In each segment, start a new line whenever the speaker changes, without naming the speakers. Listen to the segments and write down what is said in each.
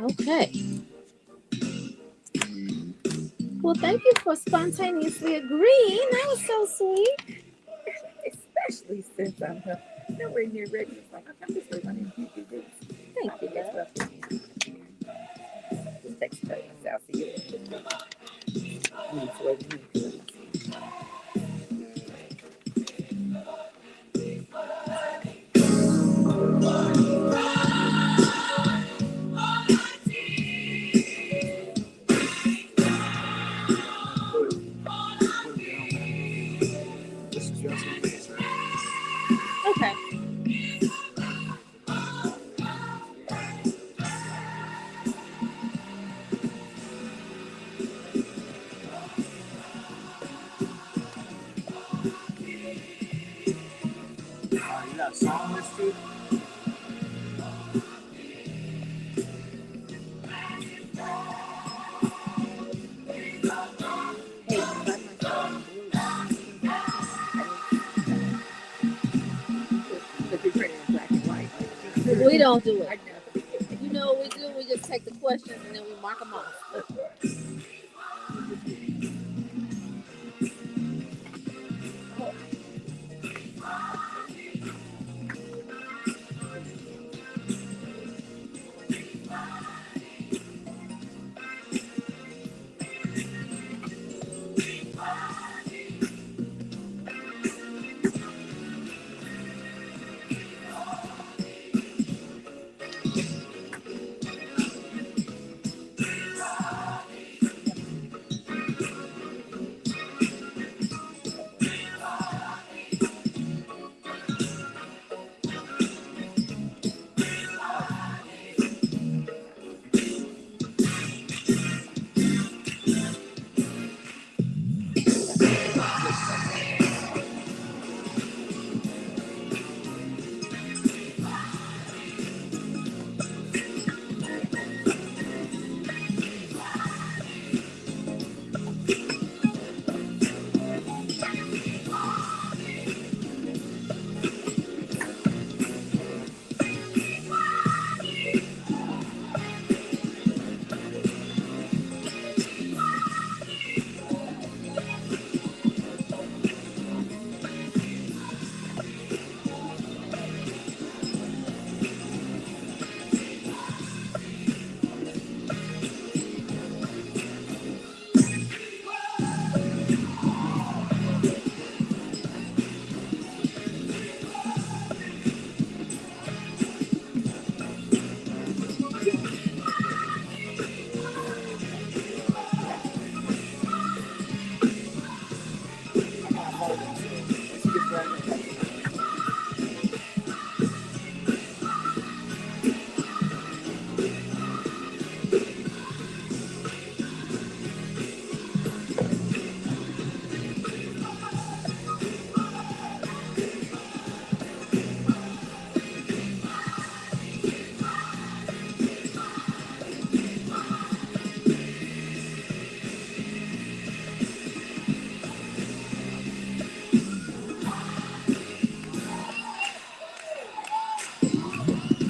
Okay. Well, thank you for spontaneously agreeing. That was so sweet.
Especially since I'm nowhere near ready. It's like, I'm just waiting on you to do this.
Thank you,
Guess
love.
what? Just text her and I'll see you. You need to wait a minute.
Okay.
You got a song listed?
Hey, by myself. Because you're printing in black and white.
We don't do
I
it.
know.
You know what we do? We just take the questions and then we mark them off.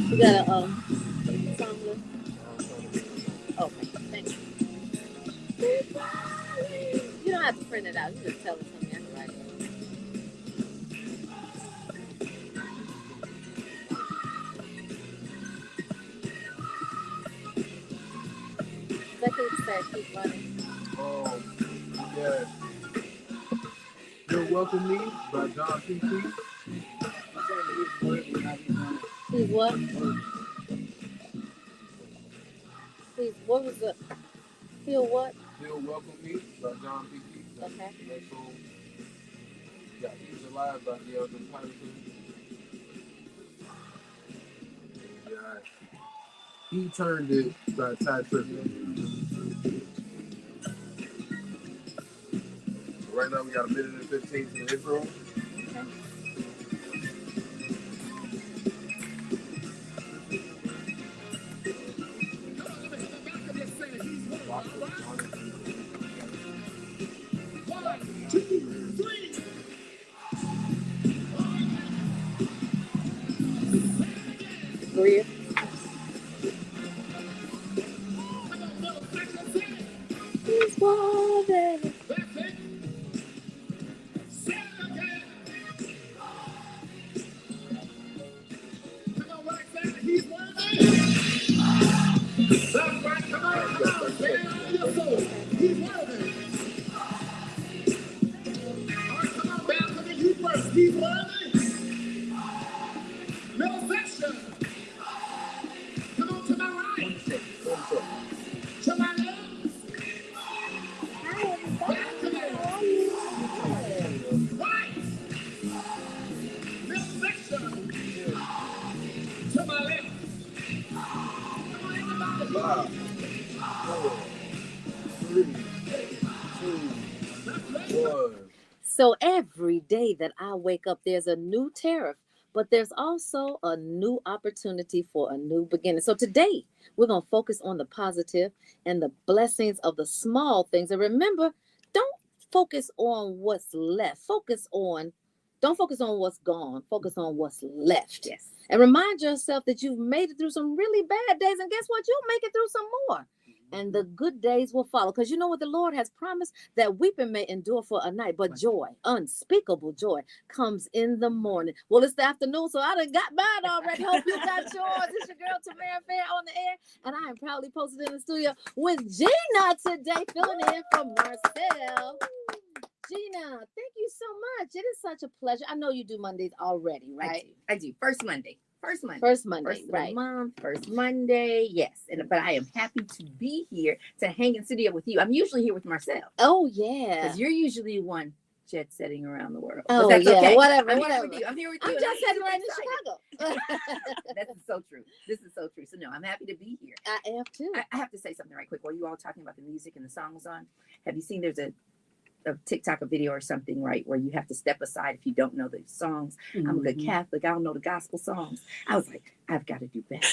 You got a song list? Okay, thank you. You don't have to print it out. You just tell us something. I can write it. That keep say keep running.
Oh, yeah. You'll Welcome Me by John P.
He's what? He's what was the feel what?
You'll Welcome Me by John P.
Okay.
That song. Yeah, He's Alive by the Elder Patterson. Yeah. He Turned It by Ty Trippett. Right now we got a minute and 15 to the intro.
Maria.
Middle section. Come on to my right. To my left.
Hi,
Back to
everybody.
my
How are you?
right. Middle section. To my left. Come on, everybody.
5, 4, 3, 2, 1.
So every day that I wake up, there's a new tariff, but there's also a new opportunity for a new beginning. So today, we're going to focus on the positive and the blessings of the small things. And remember, don't focus on what's left. Don't focus on what's gone. Focus on what's left.
Yes.
And remind yourself that you've made it through some really bad days. And guess what? You'll make it through some more. And the good days will follow. Because you know what the Lord has promised? That weeping may endure for a night, but joy, unspeakable joy, comes in the morning. Well, it's the afternoon, so I done got mine already. Hope you got yours. It's your girl, Tamara Fair, on the air. And I am proudly posted in the studio with Gina today, filling in for Marcel. Gina, thank you so much. It is such a pleasure. I know you do Mondays already, right?
I do. First Monday,
First Monday,
first
right?
of the month, first Monday. Yes, but I am happy to be here to hang in studio with you. I'm usually here with Marcel.
Oh yeah,
because you're usually one jet setting around the world.
Oh
but that's
yeah,
okay.
whatever.
I'm here with you.
I'm jet setting right in Chicago.
This is so true. So no, I'm happy to be here.
I am too.
I have to say something right quick. While you all talking about the music and the songs on, have you seen there's a TikTok a video or something, right, where you have to step aside if you don't know the songs. Mm-hmm. I'm a good Catholic. I don't know the gospel songs. I was like, I've got to do better.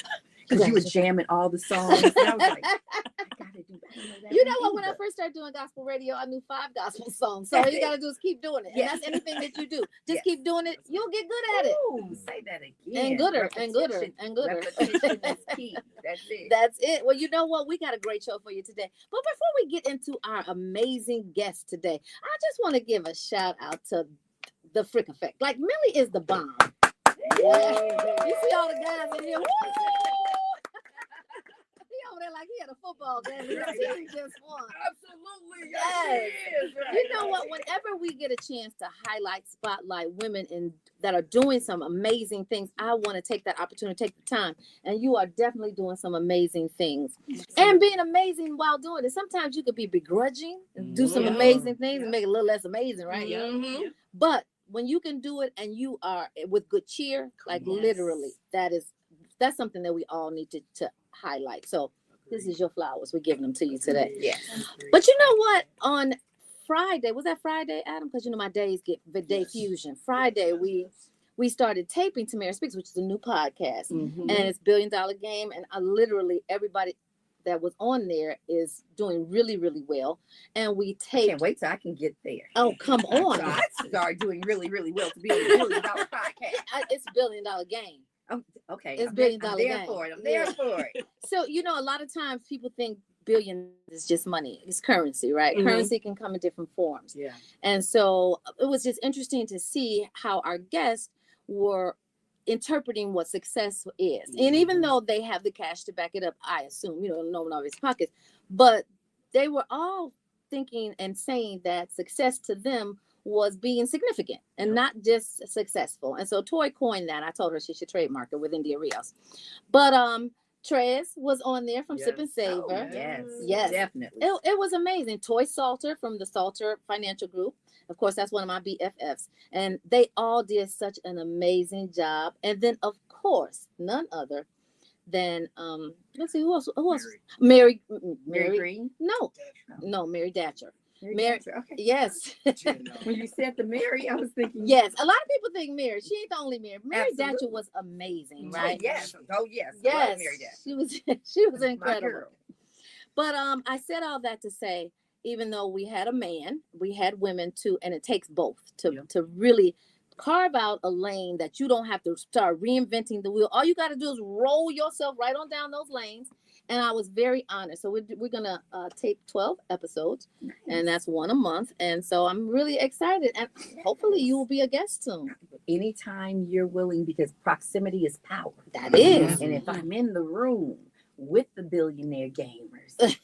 Because you were jamming all the songs. And I was like, I got to do better.
You know what? When I first started doing gospel radio, I knew 5 gospel songs. So all you got to do is keep doing it. And that's anything that you do. Just keep doing it. You'll get good at it.
Ooh, say that again.
And gooder, and gooder, and gooder.
Repetition is key. That's it.
That's it. Well, you know what? We got a great show for you today. But before we get into our amazing guest today, I just want to give a shout out to the Frick Effect. Like, Millie is the bomb. Yeah. You see all the guys in here. Woo! Over there like he had a football game. He just won.
Absolutely.
Yes.
Right.
You know what? Whenever we get a chance to highlight, spotlight women that are doing some amazing things, I want to take that opportunity, take the time. And you are definitely doing some amazing things. And being amazing while doing it. Sometimes you could be begrudging and do some amazing things and make it a little less amazing, right?
Mm-hmm.
But when you can do it and you are with good cheer, like literally, that's something that we all need to highlight. So this is your flowers. We're giving them to you today.
Yes.
But you know what? On Friday, was that Friday, Adam? Because you know my days get the day fusion. Friday, we started taping Tamara Speaks, which is a new podcast, and it's $1 Billion Game, and literally everybody that was on there is doing really, really well. And we taped.
I can't wait till I can get there.
Oh, come on!
So I started doing really, really well to be on a $1 billion podcast.
It's $1 Billion Game.
Oh, okay.
It's $1 Billion
I'm there
Game.
for it. I'm there for it.
So, you know, a lot of times people think billion is just money. It's currency, right? Currency can come in different forms.
Yeah.
And so it was just interesting to see how our guests were interpreting what success is. And even though they have the cash to back it up, I assume, no one of his pockets, but they were all thinking and saying that success to them was being significant and not just successful. And so Toy coined that. I told her she should trademark it with India Rios. But Trez was on there from Sip and Savor.
Oh,
yes,
definitely.
It was amazing. Toy Salter from the Salter Financial Group. Of course, that's one of my BFFs. And they all did such an amazing job. And then, of course, none other than let's see, who else? Mary
Green?
No, Mary Datcher.
Mary, okay.
Yes.
When you said the Mary, I was thinking.
Yes, a lot of people think Mary. She ain't the only Mary. Mary Datcher was amazing, right?
Oh yes.
Yes.
Mary Datcher.
She was incredible. But I said all that to say, even though we had a man, we had women too, and it takes both to really carve out a lane that you don't have to start reinventing the wheel. All you got to do is roll yourself right on down those lanes. And I was very honest. So we're going to tape 12 episodes, and that's one a month. And so I'm really excited. And hopefully you will be a guest soon.
Anytime you're willing, because proximity is power.
That is.
And if I'm in the room with the billionaire gamers.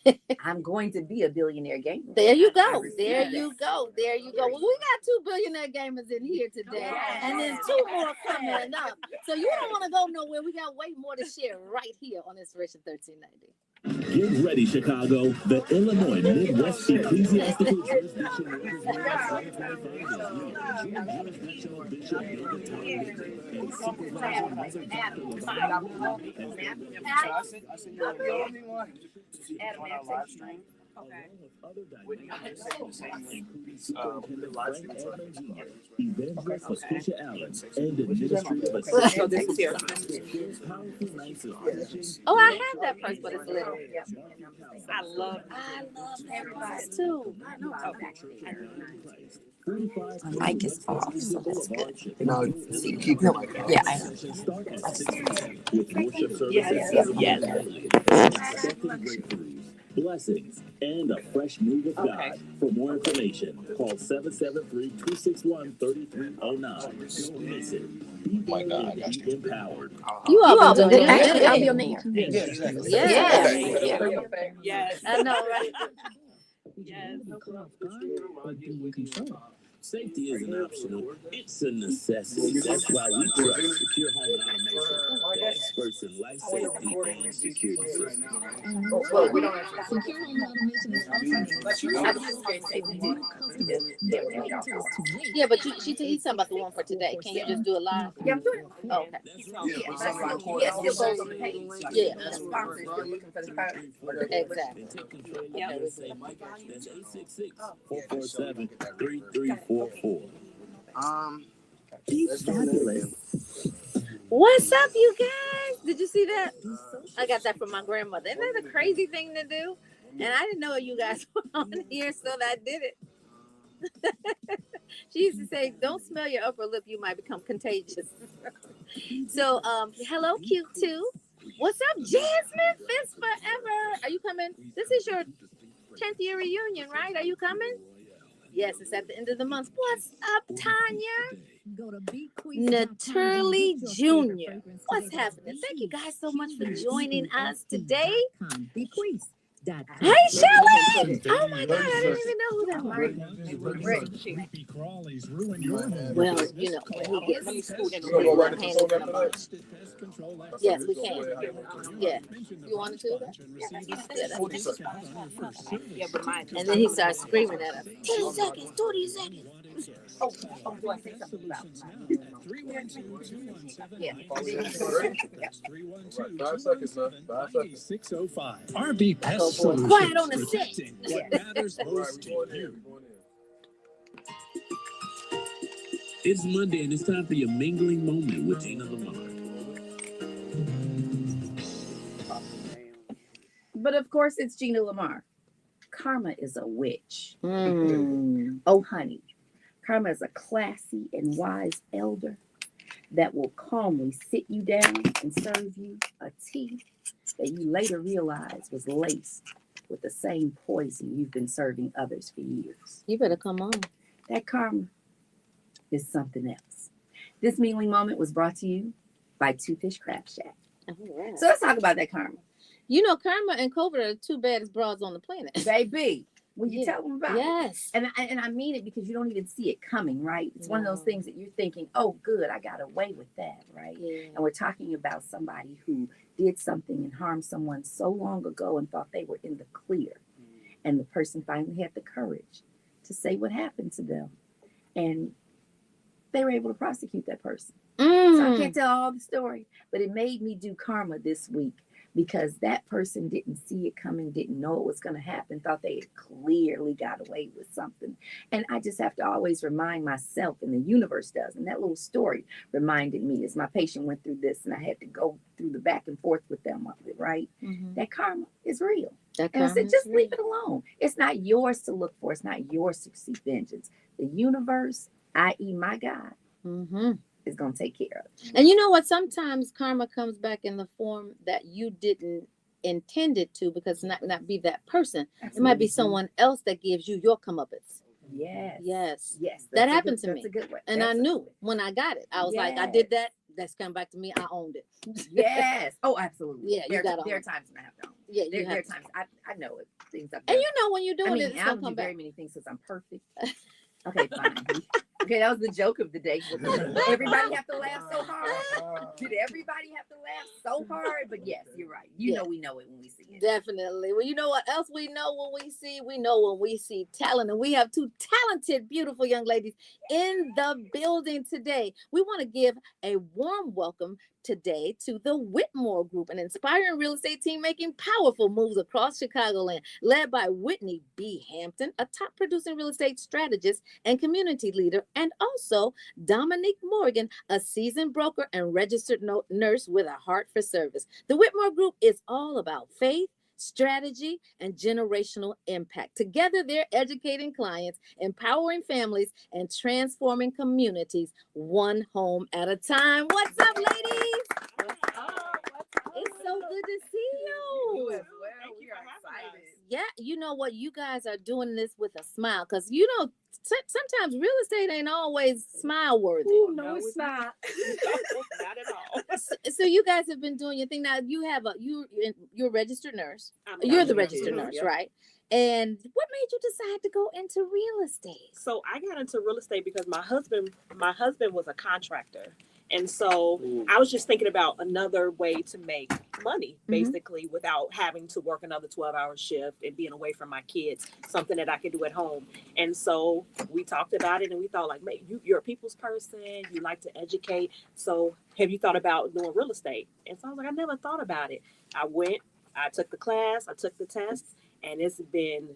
I'm going to be a billionaire gamer.
There you
I
go.
received
There
that.
you go. There you go. Well, we got 2 billionaire gamers in here today, and then 2 more coming up. So you don't want to go nowhere. We got way more to share right here on Inspiration 1390.
Get ready, Chicago. The Illinois Midwest Ecclesiastical Jurisdiction Jurisdictional Bishop David Thomas and Supervisor Mother Dr.
I sent you the only one on our live stream. With the same link, the live stream.
Evangelist Patricia Allen and Administrative Assistant. Powerful nights of teaching.
Oh, I have that first, but it's little.
I love
Everybody too.
My mic is off, so that's good.
No, keep your mic on.
Yeah, I know.
With worship services, expected breakthroughs, blessings, and a fresh move of God. For more information, call 773-261-3309. Don't miss it. Be bold and be empowered.
You all been doing
Actually, I'll be
good.
on there.
Yes. I know, right?
Safety isn't optional, it's a necessity. That's why we trust Secure Home and Automation, the experts in life safety and security systems.
Well, we don't have to.
Secure home automation is
Yeah, but she's talking about the one for today. Can you just do it live?
Yeah, I'm doing it.
Oh, okay.
Yes, it goes on the page.
Yeah.
The sponsor is still looking for the code.
Exactly.
That's 866-447-3344. Be fabulous.
What's up, you guys? Did you see that? I got that from my grandmother. Isn't that a crazy thing to do? And I didn't know you guys were on here, so I did it. She used to say, "Don't smell your upper lip; you might become contagious." So, hello, Q2. What's up, Jasmine? Fist forever. Are you coming? This is your 10th year reunion, right? Are you coming? Yes, it's at the end of the month. What's up, Tanya? Naturally Jr. What's happening? Thank you guys so much for joining us today. Hey, Shelly! Oh my God, I didn't even know who that was. Well, you know, when he gets schooled in the yes, we can. Yeah. You want to do that? Yeah, but mine. And then he starts screaming at us. 10 seconds, 30 seconds.
Oh, do I say something about yeah.
5 seconds, man. 5 seconds.
605. RB Pest Solutions.
Quiet on the set.
What matters most to you.
It's Monday and it's time for your mingling moment with Gina Lamar.
But of course, it's Gina Lamar. Karma is a witch.
Mm.
Oh, honey. Karma is a classy and wise elder that will calmly sit you down and serve you a tea that you later realize was laced with the same poison you've been serving others for years.
You better come on.
That karma is something else. This mingling moment was brought to you by Two Fish Crab Shack.
Right.
So let's talk about that karma.
You know, Karma and COVID are the 2 baddest broads on the planet.
Baby, when you
Yeah.
tell them about it.
Yes.
And I mean it because you don't even see it coming, right? It's one of those things that you're thinking, oh, good, I got away with that, right?
Yeah.
And we're talking about somebody who did something and harmed someone so long ago and thought they were in the clear. And the person finally had the courage to say what happened to them. And they were able to prosecute that person. So I can't tell all the story, but it made me do karma this week because that person didn't see it coming, didn't know it was going to happen, thought they had clearly got away with something. And I just have to always remind myself, and the universe does. And that little story reminded me as my patient went through this and I had to go through the back and forth with them of it, right?
Mm-hmm.
That karma is real.
That
And I said,
karma
just
is
leave it alone. It's not yours to look for. It's not yours to seek vengeance. The universe, i.e. my God,
Mm-hmm.
is going to take care of it.
And you know what? Sometimes karma comes back in the form that you didn't intend it to, because it not be that person. It might be someone else that gives you your comeuppance.
Yes.
Yes.
Yes.
That
that's a
happened
good-
to me.
That's a good way.
And
That's
I
a-
knew when I got it. I was like, I
Yes.
did that That's come back to me. I owned it.
Yes. Oh, absolutely.
Yeah, you gotta
there are
own it.
times when I have to own.
Yeah,
There
you
are
have.
times I know it. Things I've
And
done.
you know when you're
I
doing
mean,
it, it's
I
gonna
don't do
come
very
back.
many things because I'm perfect. Okay, fine. Okay, that was the joke of the day. Everybody have to laugh so hard. Did everybody have to laugh so hard? But yes, you're right. You know we know it when we see it.
Definitely. Well, you know what else we know when we see? We know when we see talent. And we have two talented, beautiful young ladies in the building today. We want to give a warm welcome today to the Whitmore Group, an inspiring real estate team making powerful moves across Chicagoland, led by Whitney B. Hampton, a top producing real estate strategist and community leader, and also Dominique Morgan, a seasoned broker and registered nurse with a heart for service. The Whitmore Group is all about faith, strategy, and generational impact. Together, they're educating clients, empowering families, and transforming communities one home at a time. What's up, ladies? It's so good to see you.
as well. We are excited.
Yeah, you know what? You guys are doing this with a smile because you know sometimes real estate ain't always smile worthy.
Ooh, no, it's not.
Not at all.
So you guys have been doing your thing. Now you have you're a registered nurse. You're the registered nurse,
Yep.
right? And what made you decide to go into real estate?
So I got into real estate because my husband was a contractor. And so I was just thinking about another way to make money, basically, without having to work another 12-hour shift and being away from my kids, something that I could do at home. And so we talked about it and we thought, like, you're a people's person, you like to educate. So have you thought about doing real estate? And so I was like, I never thought about it. I took the class, I took the test, and it's been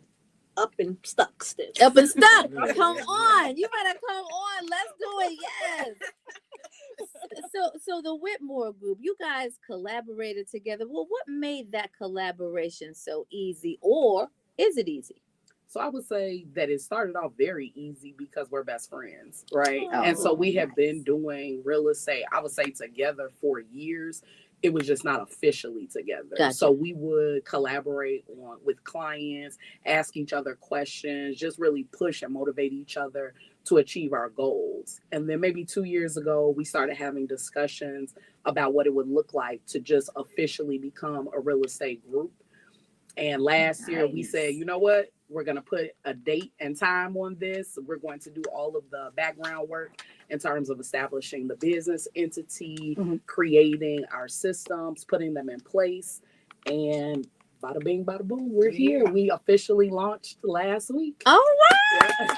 up and stuck still.
Up and stuck. Come on. You better come on. Let's do it. Yes. So the Whitmore Group, you guys collaborated together. Well, what made that collaboration so easy, or is it easy?
So I would say that it started off very easy because we're best friends, right?
Oh,
and so we have been doing real estate, I would say, together for years. It was just not officially together.
Gotcha.
So we would collaborate with clients, ask each other questions, just really push and motivate each other to achieve our goals. And then maybe 2 years ago, we started having discussions about what it would look like to just officially become a real estate group. And last year we said, you know what? We're going to put a date and time on this. We're going to do all of the background work in terms of establishing the business entity, creating our systems, putting them in place. And bada bing, bada boom, we're here. We officially launched last week.
All right. Awesome.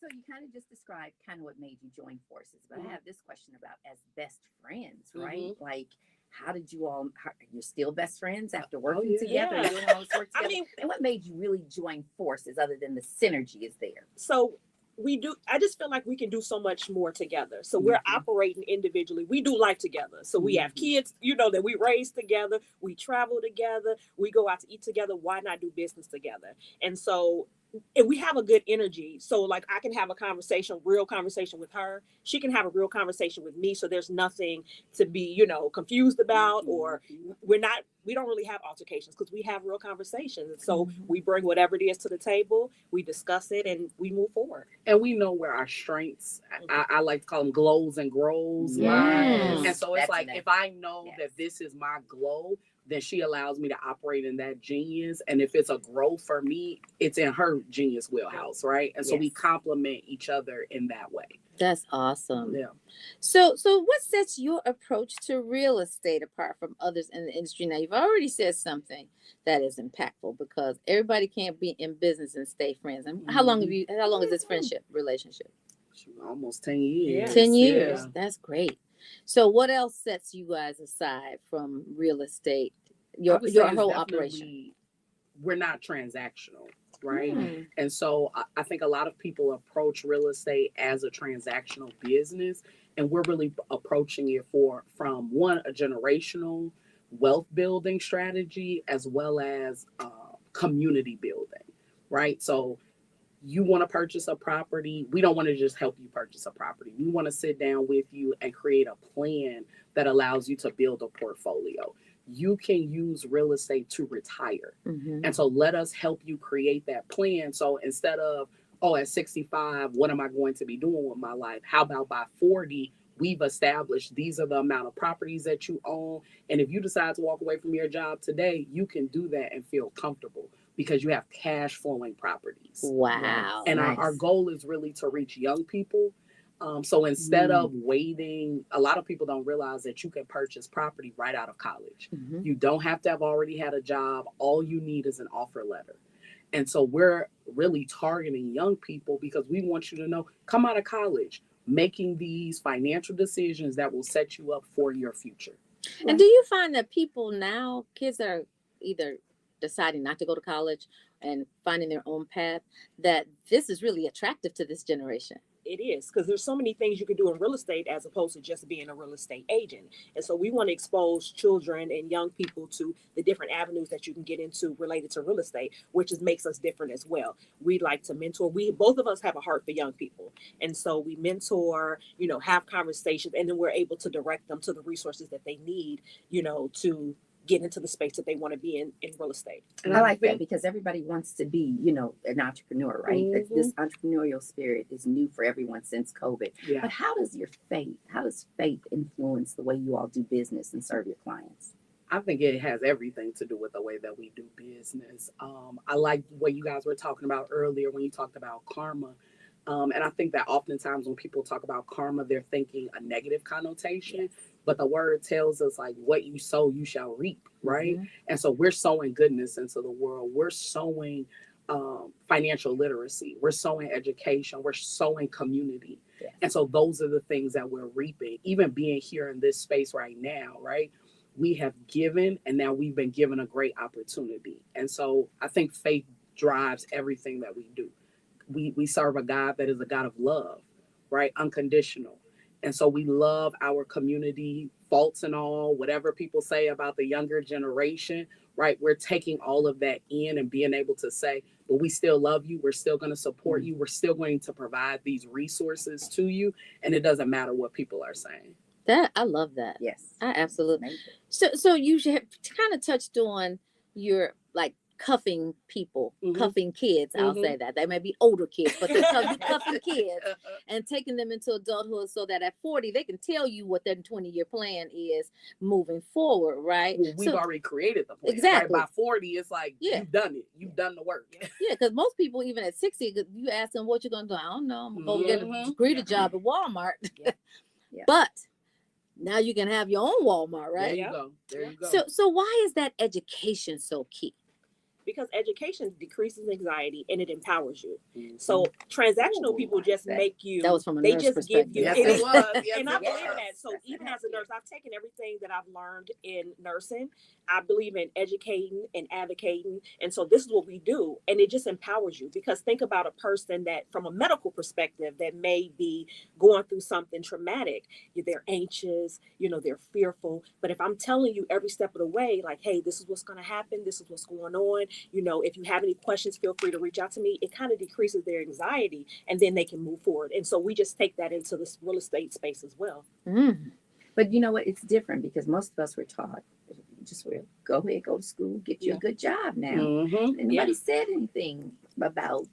So you kind of just described kind of what made you join forces, but I have this question about as best friends, right? Like, how did you all? You're still best friends after working together?
Yeah.
Doing all this work together?
I mean,
and what made you really join forces other than the synergy is there?
So I just feel like we can do so much more together. So we're operating individually. We do life together. So we have kids, that we raise together. We travel together. We go out to eat together. Why not do business together? And so we have a good energy. So like I can have a real conversation with her. She can have a real conversation with me. So there's nothing to be, confused about, or we don't really have altercations because we have real conversations. So we bring whatever it is to the table, we discuss it, and we move forward.
And we know where our strengths, I like to call them glows and grows.
Yes.
And so it's
That's
like,
nice.
if I know that this is my glow, then she allows me to operate in that genius. And if it's a growth for me, it's in her genius wheelhouse, right? And so we complement each other in that way.
That's awesome.
Yeah.
So what sets your approach to real estate apart from others in the industry? Now, you've already said something that is impactful, because everybody can't be in business and stay friends. And how long is this friendship relationship?
Almost 10 years.
10 years.
Yeah.
That's great. So what else sets you guys aside from real estate? Your whole operation.
We're not transactional, right? And so I think a lot of people approach real estate as a transactional business, and we're really approaching it from a generational wealth building strategy, as well as community building, right? So you want to purchase a property. We don't want to just help you purchase a property. We want to sit down with you and create a plan that allows you to build a portfolio. You can use real estate to retire. And so let us help you create that plan. So instead of oh, at 65, what am I going to be doing with my life? How about by 40, we've established these are the amount of properties that you own. And if you decide to walk away from your job today, you can do that and feel comfortable because you have cash flowing properties.
Wow.
And
Nice.
our goal is really to reach young people. So instead of waiting, a lot of people don't realize that you can purchase property right out of college.
Mhm.
You don't have to have already had a job. All you need is an offer letter. And so we're really targeting young people because we want you to know, come out of college, making these financial decisions that will set you up for your future.
And do you find that people now, kids that are either deciding not to go to college and finding their own path, that this is really attractive to this generation?
It is, because there's so many things you can do in real estate as opposed to just being a real estate agent. And so we want to expose children and young people to the different avenues that you can get into related to real estate, which makes us different as well. We like to mentor. We both of us have a heart for young people. And so we mentor, have conversations, and then we're able to direct them to the resources that they need, to get into the space that they want to be in real estate.
And I like that because everybody wants to be, an entrepreneur, right? This entrepreneurial spirit is new for everyone since COVID.
Yeah.
But how does faith influence the way you all do business and serve your clients?
I think it has everything to do with the way that we do business. I like what you guys were talking about earlier when you talked about karma. And I think that oftentimes when people talk about karma, they're thinking a negative connotation. But the word tells us like what you sow, you shall reap, right?
Mhm.
And so we're sowing goodness into the world. We're sowing financial literacy. We're sowing education. We're sowing community.
Yes.
And so those are the things that we're reaping. Even being here in this space right now, right? We have given, and now we've been given a great opportunity. And so I think faith drives everything that we do. We serve a God that is a God of love, right? Unconditional. And so we love our community, faults and all, whatever people say about the younger generation, right? We're taking all of that in and being able to say, but we still love you. We're still going to support you. We're still going to provide these resources to you. And it doesn't matter what people are saying.
That I love that.
Yes.
I absolutely.
Amazing.
So you should have kind of touched on your like cuffing people, cuffing kids. I'll say that they may be older kids, but you cuffing kids and taking them into adulthood so that at 40 they can tell you what their 20-year plan is moving forward, right?
Well, we've already created the plan.
Exactly.
Right? By 40, it's like you've done it. You've done the work.
Yeah, because most people, even at 60, you ask them what you're gonna do. I don't know. I'm gonna go get a greeter job at Walmart.
Yeah.
But now you can have your own Walmart, right?
There you go.
So why is that education so key?
Because education decreases anxiety and it empowers you. So transactional people just make you.
That was from a
they
nurse
just
perspective.
give you.
Yes, it was. Yes,
and
it
I believe
was.
that. So even as a nurse, I've taken everything that I've learned in nursing. I believe in educating and advocating, and so this is what we do, and it just empowers you. Because think about a person that, from a medical perspective, that may be going through something traumatic. They're anxious, they're fearful. But if I'm telling you every step of the way, like, hey, this is what's going to happen. This is what's going on. If you have any questions, feel free to reach out to me. It kind of decreases their anxiety, and then they can move forward. And so we just take that into this real estate space as well.
But you know what? It's different because most of us were taught, just go ahead, go to school, get you a good job now. Nobody said anything about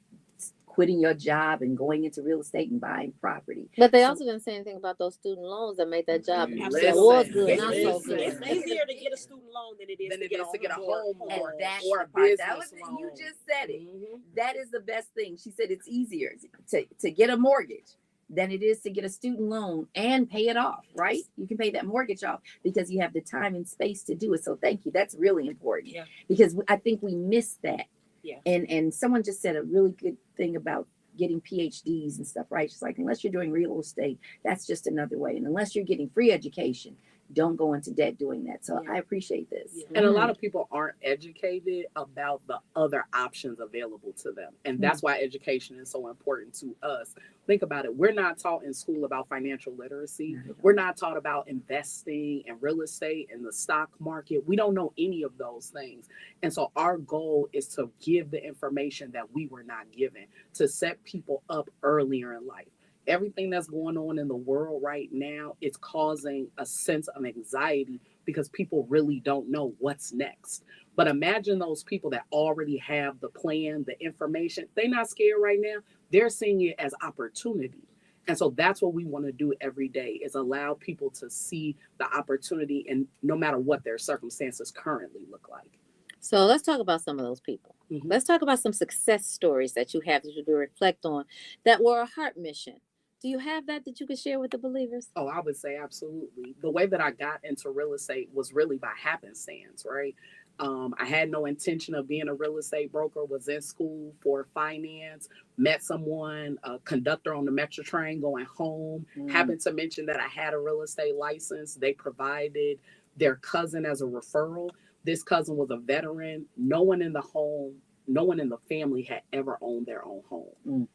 quitting your job and going into real estate and buying property.
But they also didn't say anything about those student loans that made that job
Listen,
that was good, not so good.
It's easier to get a student loan than it is to get a home
And
loan.
that's
or
the
a
part.
business
That was it.
loan.
You just said it. That is the best thing. She said it's easier to get a mortgage than it is to get a student loan and pay it off, right? You can pay that mortgage off because you have the time and space to do it. So thank you. That's really important.
Yeah.
Because I think we miss that.
Yeah.
And someone just said a really good thing about getting PhDs and stuff, right? She's like, unless you're doing real estate, that's just another way. And unless you're getting free education, don't go into debt doing that. So I appreciate this.
And a lot of people aren't educated about the other options available to them. And that's why education is so important to us. Think about it. We're not taught in school about financial literacy. We're not taught about investing in real estate and the stock market. We don't know any of those things. And so our goal is to give the information that we were not given, to set people up earlier in life. Everything that's going on in the world right now is causing a sense of anxiety because people really don't know what's next. But imagine those people that already have the plan, the information. They're not scared right now. They're seeing it as opportunity. And so that's what we want to do every day, is allow people to see the opportunity, and no matter what their circumstances currently look like.
So let's talk about some of those people.
Mhm.
Let's talk about some success stories that you have that you do reflect on that were a heart mission. Do you have that you could share with the believers?
Oh, I would say absolutely. The way that I got into real estate was really by happenstance, right? I had no intention of being a real estate broker, was in school for finance, met someone, a conductor on the Metro train going home, happened to mention that I had a real estate license. They provided their cousin as a referral. This cousin was a veteran. No one in the family had ever owned their own home.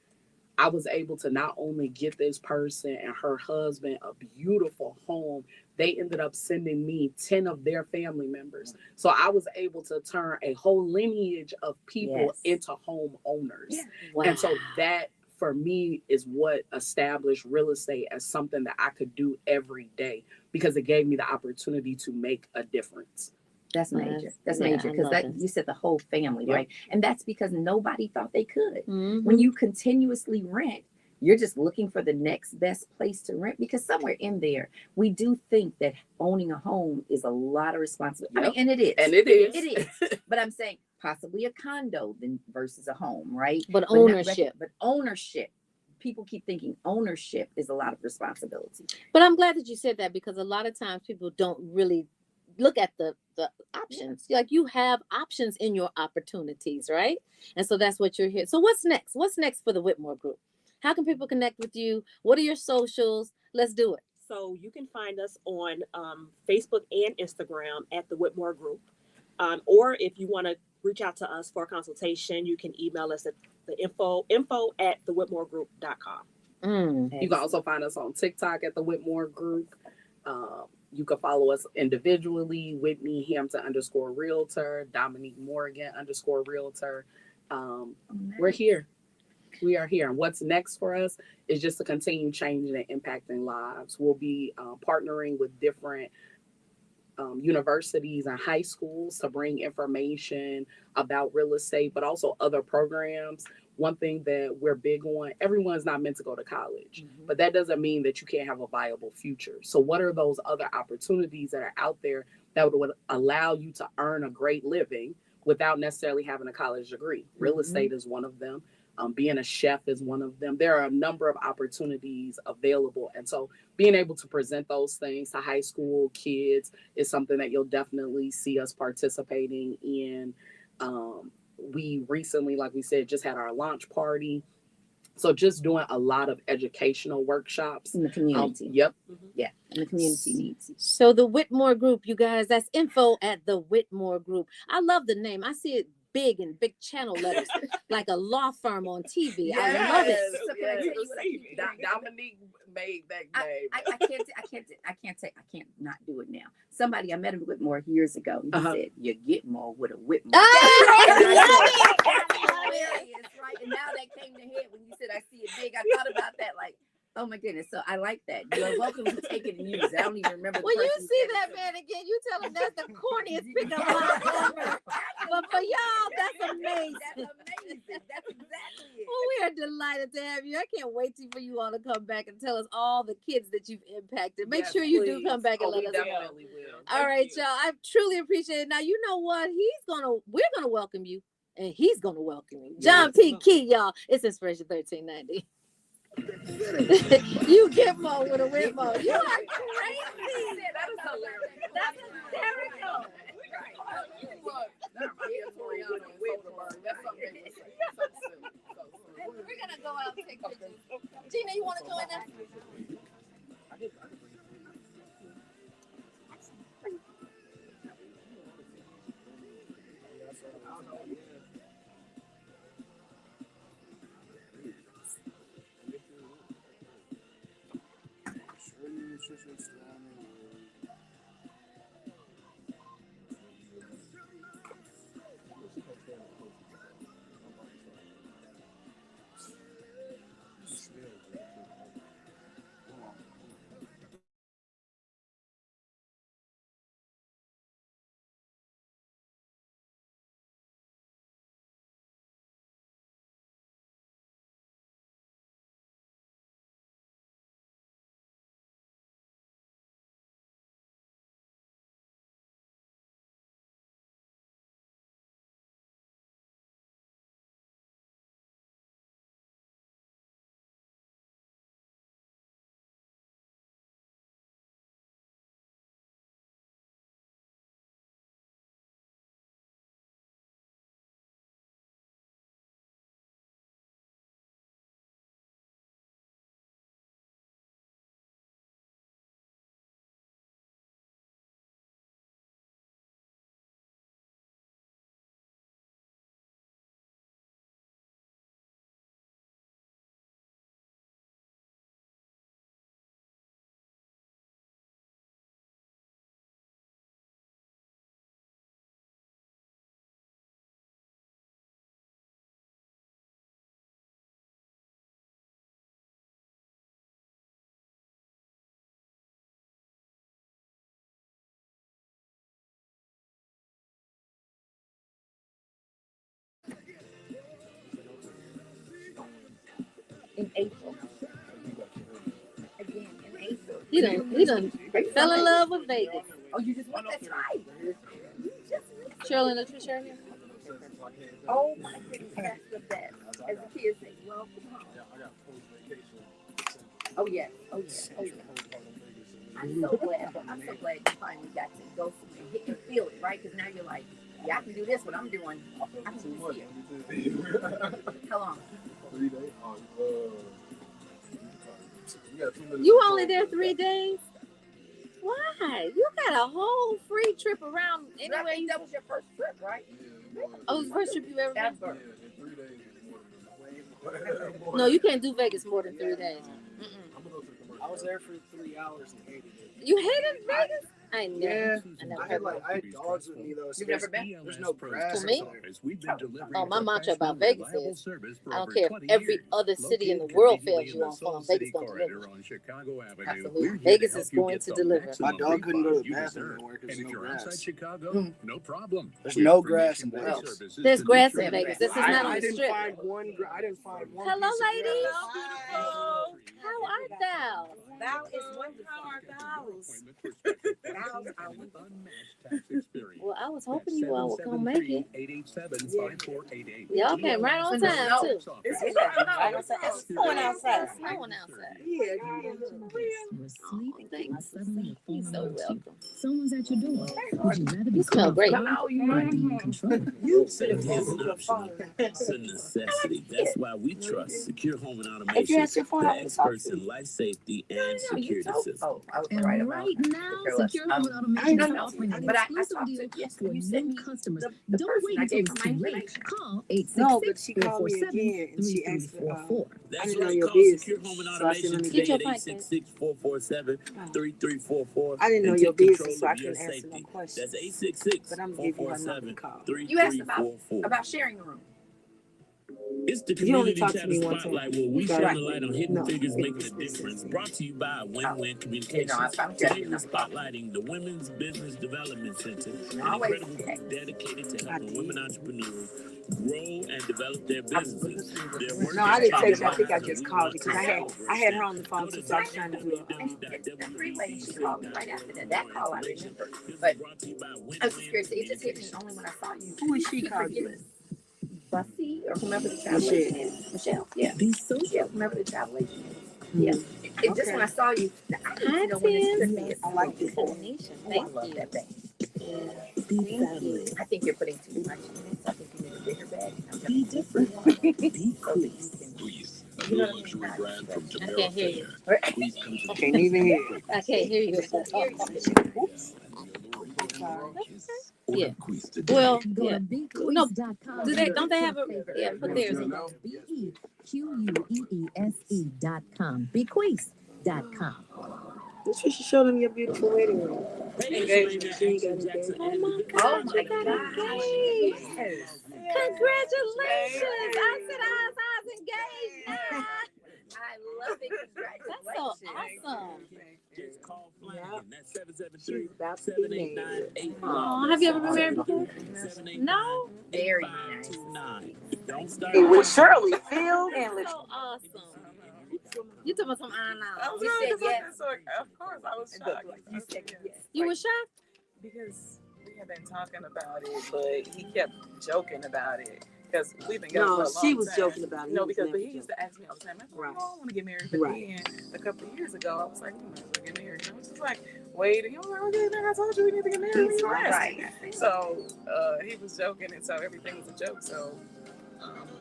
I was able to not only get this person and her husband a beautiful home, they ended up sending me 10 of their family members. So I was able to turn a whole lineage of people into home owners.
Yeah.
Wow.
And so that, for me, is what established real estate as something that I could do every day, because it gave me the opportunity to make a difference.
That's major. That's
Yeah,
major,
I
because
love
that
it.
you said the whole family,
Yep.
right? And that's because nobody thought they could.
Mhm.
When you continuously rent, you're just looking for the next best place to rent, because somewhere in there, we do think that owning a home is a lot of responsibility. I mean, and it is.
And it is.
It is. But I'm saying possibly a condo then versus a home, right?
But
not
ownership.
But ownership. People keep thinking ownership is a lot of responsibility.
But I'm glad that you said that, because a lot of times people don't really look at the options. Like, you have options in your opportunities, right? And so that's what you're here. So what's next? What's next for the Whitmore Group? How can people connect with you? What are your socials? Let's do it.
So you can find us on Facebook and Instagram at the Whitmore Group. Or if you want to reach out to us for a consultation, you can email us at the info at thewhitmoregroup.com.
You can also find us on TikTok at the Whitmore Group. You can follow us individually, Whitney Hampton _realtor, Dominique Morgan _realtor. We're here. We are here. And what's next for us is just to continue changing and impacting lives. We'll be partnering with different universities and high schools to bring information about real estate, but also other programs. One thing that we're big on, everyone's not meant to go to college, but that doesn't mean that you can't have a viable future. So what are those other opportunities that are out there that would allow you to earn a great living without necessarily having a college degree? Real estate is one of them. Being a chef is one of them. There are a number of opportunities available. And so being able to present those things to high school kids is something that you'll definitely see us participating in. We recently, like we said, just had our launch party. So just doing a lot of educational workshops.
In the community.
Yep.
Yeah, and the community needs it.
So the Whitmore Group, you guys, that's info at the Whitmore Group. I love the name. I see it big in big channel letters, like a law firm on TV. I love it.
So can I tell you what I keep hearing?
Dominique made that name.
I can't not do it now. Somebody I met him Whitmore years ago. He said, "You get more with a Whitmore."
I
That's hilarious, right? And now that came to head when you said I see it big. I thought about that, like, oh my goodness. So I like that. You're welcome to take it and use it. I don't even remember.
When you see that man again, you tell him that's the corniest pickup line ever. But for y'all, that's amazing.
That's amazing. That's exactly it.
Well, we are delighted to have you. I can't wait for you all to come back and tell us all the kids that you've impacted. Make sure you do come back and let us know.
Definitely will.
All right, y'all. I truly appreciate it. Now, you know what? We're gonna welcome you, and he's gonna welcome you. John P. Key, y'all. It's Inspiration 1390. You get more with a Whitmore. You are crazy. That's hysterical. We're gonna go out and take pictures. Gina, you want to join us?
in April. Again, in April.
He done fell in love with Vegas.
Oh, you just went, that's right. You just went.
Shirley and Latricia here.
Oh my goodness, that's the best. As the kids say, welcome home. Oh yes, oh yes, oh yes. I'm so glad you finally got to go through and hit and feel it, right? Because now you're like, yeah, I can do this. What I'm doing, I can do this here. How long?
3 days.
You only there 3 days? Why? You got a whole free trip around anywhere.
I think that was your first trip, right?
Oh, it was the first trip you've ever been?
Ever.
In 3 days is more than
No, you can't do Vegas more than 3 days.
I was there for 3 hours and hated it.
You hated Vegas? I never.
Yeah,
I never
I had dogs with me though. So
You've never been?
There's no grass.
To me? Oh, my mantra about Vegas is I don't care if every other city in the world fails you on phone. Vegas going to deliver. Absolutely. Vegas is going to deliver.
My dog couldn't go to the bathroom anywhere because there's no grass.
Chicago, no problem.
There's no grass in Vegas.
There's grass in Vegas. This is not on
I
the
didn't
strip.
find one. I didn't find one.
Hello,
piece of
ladies.
grass.
How art thou?
Thou is wonderful. Thou are wonderful.
Well, I was hoping you all would come make it.
887-5488.
Y'all came right on time, too.
It's snowing outside.
It's snowing outside.
Yeah,
You're sleeping and suddenly your phone
So
alerts you.
welcome.
Someone's at your door. Would you rather be
You smell great.
No, you
or be in control?
Safety is an option. It's a necessity. That's why we trust Secure Home and
If you
Automation,
ask your phone,
the
I would talk
experts
to you.
in life safety and
You
security
told.
systems.
Oh, I was
And
right
right
about
now, Secure Home and Automation
I
is
know,
offering an
but I
exclusive
talked
deal
to yes,
for
you sent
new
me
customers.
the
Don't
person
wait
I
until
gave
it's
her my
too late.
information.
Call
No, but she called me
866-447-3344.
again and she asked for,
That's
didn't know
right.
your
Call Secure
business.
Home and
So I
Automation
said, let me
today
Get
at
your mic,
866-447-3344.
I didn't know
and
your
take
business, so
control
I
of your
couldn't answer no
safety.
questions.
That's
But I'm gonna give you her number to call.
866-447-3344.
You asked about sharing the room.
It's the
You only
Community
talked to
Chatter
me one
Spotlight
time.
where we
Right.
shine the light on hidden
No.
figures making a difference. Brought to you by Win-Win Communications.
I found
Today
you.
we're spotlighting the Women's Business Development Center, an
Always.
incredible group dedicated to helping women entrepreneurs grow and develop their businesses. Their work
No, I
is
didn't text you. I think I
powerful.
just called you because I had her on the phone too, so I was trying to do
The three-way, she called me right after that. That call I remember. But I was just curious. It just hit me only when I saw you.
Who is she called you?
Bussy or whomever the travel agent is. Michelle. Yeah.
Be social.
Yeah, whomever the travel agent is. Yeah. It just when I saw you, I didn't know when this trip is.
I like this.
Tanisha,
I
thank
love
you.
that thing.
Be family.
I think you're putting too much in it. I think you need a bigger bag.
Be different. Be
Squeeze, a
You know
new
what I mean?
luxury brand from
I
Jamaica.
can't hear you.
Squeeze comes in
Can't even hear you.
I can't hear you.
Oops.
Yeah.
Order Squeeze today.
Well,
Go
yeah.
to
No,
bequeeze.com.
don't they have a, yeah, put theirs in.
bequeese.com. Bequeeze.com.
You should show them your beautiful wedding room.
Engagement.
She ain't got engaged.
Oh my
Oh
God,
my
you got
God.
engaged.
Yes.
Congratulations. I said I was engaged. Ah,
I love it.
that's so
Congratulations.
awesome.
Just call Flanagan. That's
She's about to be married.
773-789-81.
Oh, have you ever been married before? No.
Very nice.
Don't start.
With Shirley, Phil, and
That's so awesome. You talking about some
I was
You
really
said yes.
so of course I was shocked.
You said yes.
You were shocked?
Because we had been talking about it, but he kept joking about it. Because we've been together for a
no,
long
she was
time.
joking about it.
No,
He was
because
never
but he used to ask me all the time, I
Right.
don't want to get married. But
Right.
then a couple of years ago, I was like, we might as well get married. And I was just like, wait, and he was like, okay, man, I told you we need to get married.
He's
We were
right.
asking. So he was joking, and so everything was a joke. So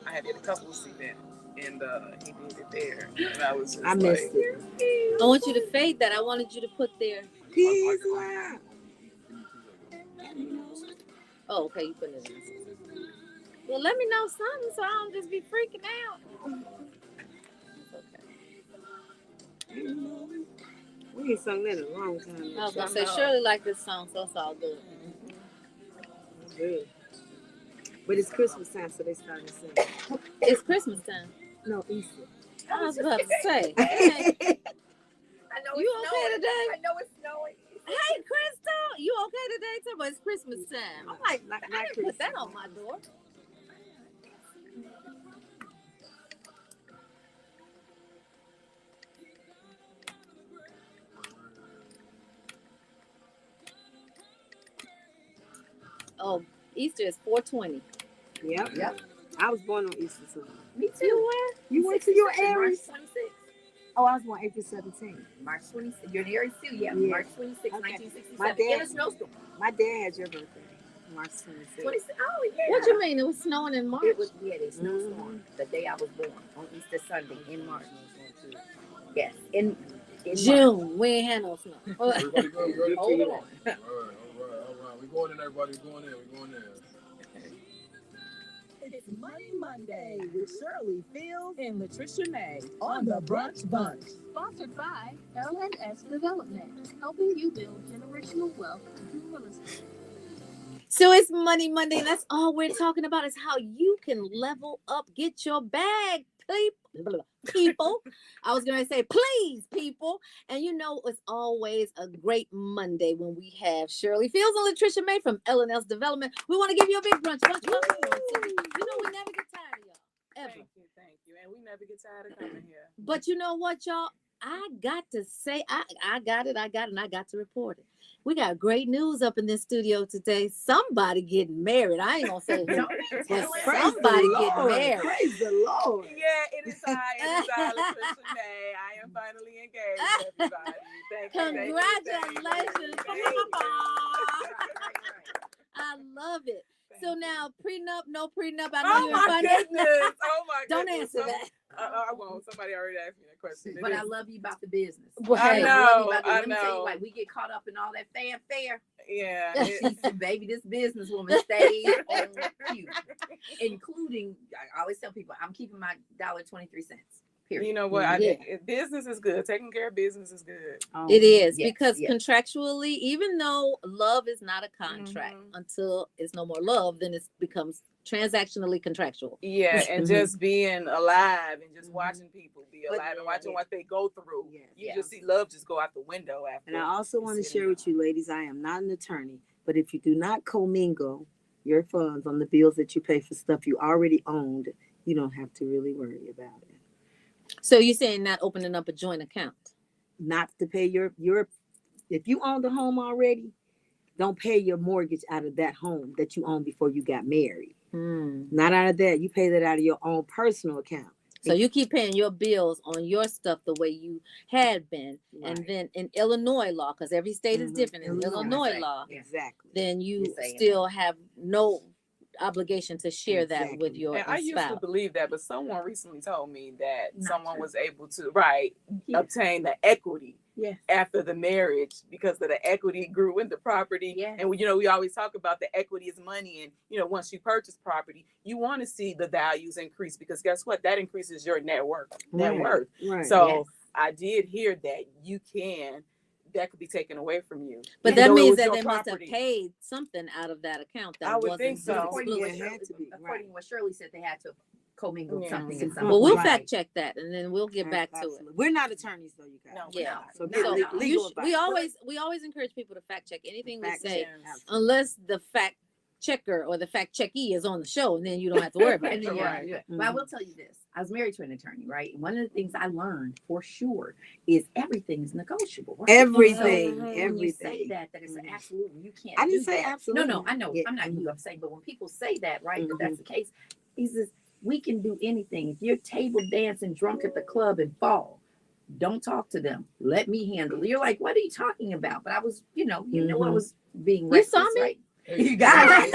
I had did a couples event, and he did it there. And I was just
I missed
like,
it.
I want you to fade that. I wanted you to put there.
Peace loud.
Oh, okay, you put it in. Well, let me know something so I don't just be freaking out. Okay.
We ain't sung that in a long time.
I was gonna say Shirley liked this song, so it's all good.
Good. But it's Christmas time, so they started singing.
It's Christmas time.
No, Easter.
I was about to say. Hey,
I know
you
it's
okay
snowing.
today?
I know it's snowing.
Hey, Crystal, you okay today? Too? But it's Christmas time. I'm like, I didn't put that on my door. Oh, Easter is 420.
Yep.
Yep.
I was born on Easter Sunday.
Me too.
You were to your
March
Aries?
26th.
Oh, I was born April 17th.
March 26th. You're an Aries too, yeah.
Yeah.
March 26th,
Okay.
1967.
My dad-
In a snowstorm.
My dad had your birthday, March 26th.
26. Oh, yeah.
What you mean? It was snowing in March.
It was, yeah, they snowstorm the day I was born on Easter Sunday in March. Yes, in
June.
March.
We ain't had no snow.
Everybody go. We ready?
Hold on.
All right. We going in, everybody. We going in. We going in.
It's Money Monday with Shirley Fields and Latricia May on the Brunch Bunch.
Sponsored by L&S Development, helping you build generational wealth through real estate.
So it's Money Monday. And that's all we're talking about is how you can level up, get your bag, people. I was going to say, please, people. And you know, it's always a great Monday when we have Shirley Fields and Latricia May from L&S Development. We want to give you a big brunch. You know, we never get tired of y'all, ever.
Thank you. And we never get tired of coming here.
But you know what, y'all? I got to say, I got it, and I got to report it. We got great news up in this studio today. Somebody getting married. I ain't gonna say who, but somebody getting married.
Praise the Lord.
Yeah, it is I, Latricia May. I am finally engaged, everybody. Thank you.
Congratulations. I love it. So now, prenup, no prenup. I know you're funny.
Goodness. Oh my
Don't
goodness.
answer that.
I won't. Somebody already asked me that question.
But I love you about the business.
I know.
Let me tell you, like, we get caught up in all that fanfare.
Yeah.
She said, baby, this businesswoman stays on cue. Including, I always tell people, I'm keeping my $1.23. Period.
You know what? Business is good. Taking care of business is good.
It is
yes,
because
yes.
contractually, even though love is not a contract until it's no more love, then it becomes transactionally contractual.
Yeah, and just being alive and just watching people be alive and watching what they go through. You just see love just go out the window after.
And I also want to share with you, ladies, I am not an attorney, but if you do not commingle your funds on the bills that you pay for stuff you already owned, you don't have to really worry about it.
So you're saying not opening up a joint account?
Not to pay your if you own the home already, don't pay your mortgage out of that home that you owned before you got married. Not out of that. You pay that out of your own personal account.
So you keep paying your bills on your stuff the way you had been.
Right.
And then in Illinois law, because every state is different, in Illinois law, then you still have no obligation to share that with your
and I used
spouse.
to believe that, but someone recently told me that someone was able to obtain the equity after the marriage because of the equity grew in the property. And you know, we always talk about the equity is money, and you know, once you purchase property, you want to see the values increase because guess what? That increases your net worth.
Right.
So I did hear that that could be taken away from you.
But that means that they must have paid something out of that account. That
I would
wasn't
think so.
According to what Shirley said, they had to commingle something and something.
Well, we'll fact check that, and then we'll get back to it.
We're not attorneys, though, you guys.
So
legal advice.
we always encourage people to fact check anything we
Fact
say,
check.
unless the fact checker or the fact checkee is on the show, and then you don't have to worry about it.
But I will tell you this. I was married to an attorney, right? And one of the things I learned for sure is everything is negotiable. Right?
Everything.
So when you say that it's an absolute, you can't.
I didn't
do
say
that.
absolutely.
No, I know. I'm not you. I'm saying, but when people say that, right, that that's the case, he says, we can do anything. If you're table dancing drunk at the club and fall, don't talk to them. Let me handle it. You're like, what are you talking about? But I was, you know, I was being reckless,
saw me?
right? You got it.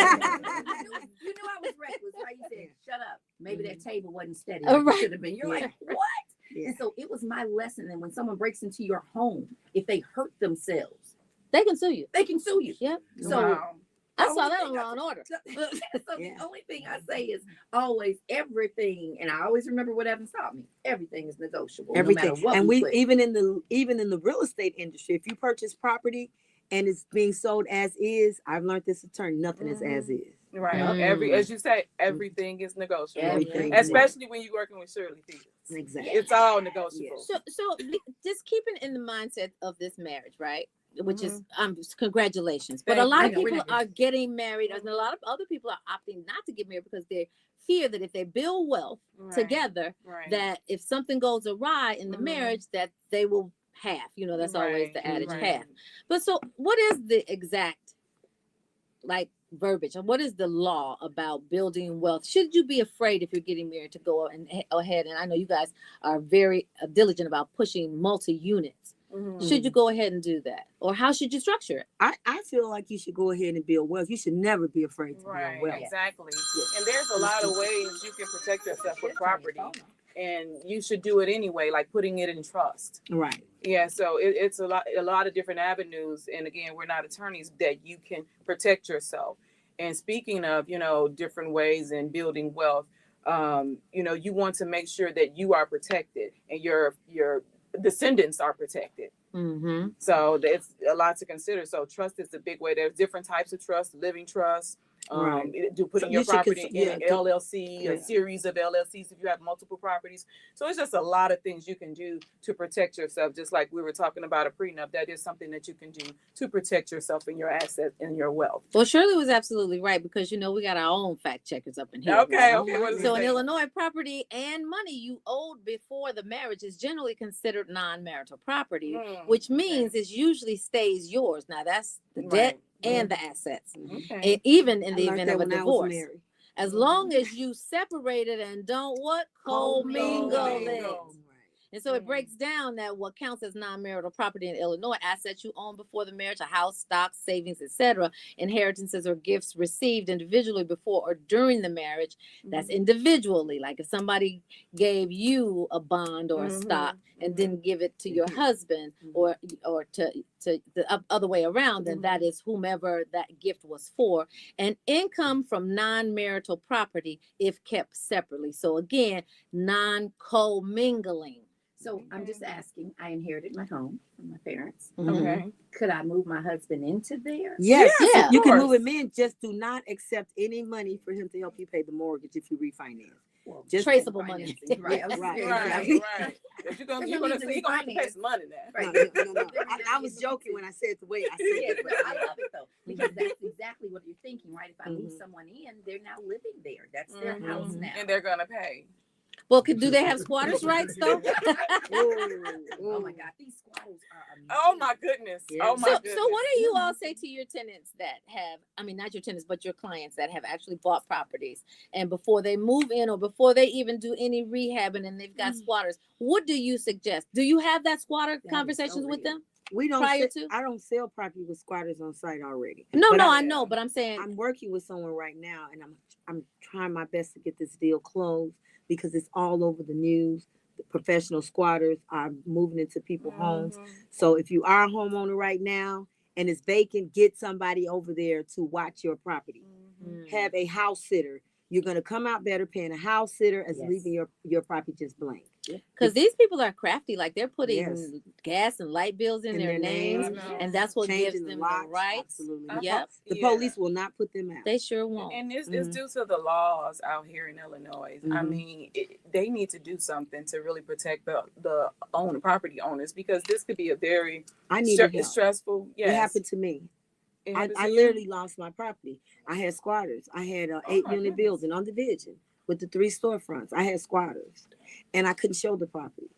You knew I was reckless, right? You said, shut up. Maybe that table wasn't steady. Like it should have been. You're like, what? And so it was my lesson that when someone breaks into your home, if they hurt themselves,
they can sue you.
They can sue you.
Yep.
So
I saw that on Law and Order.
So the only thing I say is always everything, and I always remember what Evans taught me. Everything is negotiable.
Everything.
No matter what
and
we put.
even in the real estate industry, if you purchase property and it's being sold as is, I've learned this attorney, nothing is as is.
Right. As you say, everything is negotiable.
Everything.
Especially when you're working with Shirley Fields.
Exactly.
It's all negotiable.
So just keeping in the mindset of this marriage, right? Which is congratulations. But a lot of people are getting married, and a lot of other people are opting not to get married because they fear that if they build wealth together, that if something goes awry in the marriage, that they will half. You know, that's always the adage, half. But so what is the exact like verbiage? What is the law about building wealth? Should you be afraid if you're getting married to go ahead? And I know you guys are very diligent about pushing multi-units. Should you go ahead and do that, or how should you structure it?
I feel like you should go ahead and build wealth. You should never be afraid to build wealth.
Exactly. And there's a lot of ways you can protect yourself with property, and you should do it anyway, like putting it in trust.
Right.
Yeah. So it's a lot of different avenues, and again, we're not attorneys, that you can protect yourself. And speaking of, different ways in building wealth, you want to make sure that you are protected and your descendants are protected. So it's a lot to consider. So trust is a big way. There's different types of trust: living trust, putting your property in an LLC, a series of LLCs if you have multiple properties. So it's just a lot of things you can do to protect yourself. Just like we were talking about a prenup, that is something that you can do to protect yourself and your assets and your wealth.
Well, Shirley was absolutely right, because we got our own fact checkers up in here.
Okay.
So in Illinois, property and money you owed before the marriage is generally considered non-marital property, which means it usually stays yours. Now that's the debt and the assets, and even in the event of a divorce, as long as you separated and don't co-mingle it. And so it breaks down that what counts as non-marital property in Illinois: assets you own before the marriage, a house, stocks, savings, etc., inheritances or gifts received individually before or during the marriage. That's individually. Like if somebody gave you a bond or a stock and didn't give it to your husband, or to the other way around, then that is whomever that gift was for. And income from non-marital property if kept separately. So again, non-co-mingling.
So I'm just asking, I inherited my home from my parents.
Okay.
Could I move my husband into there?
Yes,
Yeah,
you can move him in. Just do not accept any money for him to help you pay the mortgage if you refinance.
Well,
just
traceable money.
Right.
If you're gonna have to pay some money now.
Right.
No. I was joking when I said the way I said it.
But I love it though, because that's exactly what you're thinking, right? If I move someone in, they're now living there. That's their house now.
And they're gonna pay.
Well, do they have squatters' rights though?
Oh my God, these squatters are amazing.
Oh my goodness.
Yeah.
Oh my goodness.
So what do you all say to your tenants that have, not your tenants, but your clients that have actually bought properties, and before they move in or before they even do any rehabbing and they've got squatters, what do you suggest? Do you have that squatter conversations with them?
We don't.
Prior to?
I don't sell property with squatters on site already.
No, I know, but I'm saying
I'm working with someone right now, and I'm trying my best to get this deal closed, because it's all over the news. The professional squatters are moving into people's homes. So if you are a homeowner right now and it's vacant, get somebody over there to watch your property. Have a house sitter. You're going to come out better paying a house sitter as leaving your property just blank.
Because these people are crafty, like they're putting gas and light bills in their names, and that's what gives them the rights.
Absolutely.
Yep.
The police will not put them out.
They sure won't.
And it's due to the laws out here in Illinois. I mean, they need to do something to really protect the property owners, because this could be a very stressful. Yes.
It happened to me. I literally lost my property. I had squatters. I had 8-unit building on Division with the 3 storefronts. I had squatters, and I couldn't show the property.